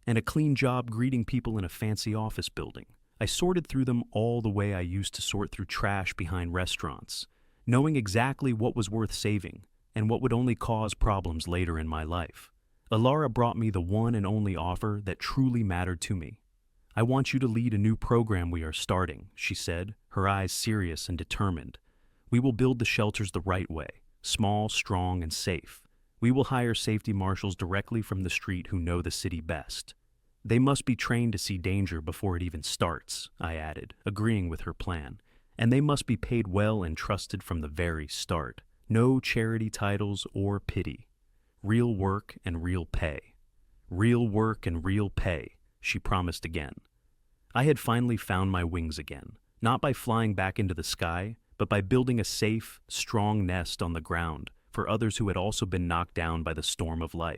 and a clean job greeting people in a fancy office building. I sorted through them all the way I used to sort through trash behind restaurants, knowing exactly what was worth saving and what would only cause problems later in my life. Alara brought me the one and only offer that truly mattered to me. "I want you to lead a new program we are starting," she said, her eyes serious and determined. "We will build the shelters the right way, small, strong, and safe. We will hire safety marshals directly from the street who know the city best. They must be trained to see danger before it even starts," I added, agreeing with her plan. "And they must be paid well and trusted from the very start. No charity titles or pity. Real work and real pay. Real work and real pay," she promised again. I had finally found my wings again, not by flying back into the sky, but by building a safe, strong nest on the ground for others who had also been knocked down by the storm of life.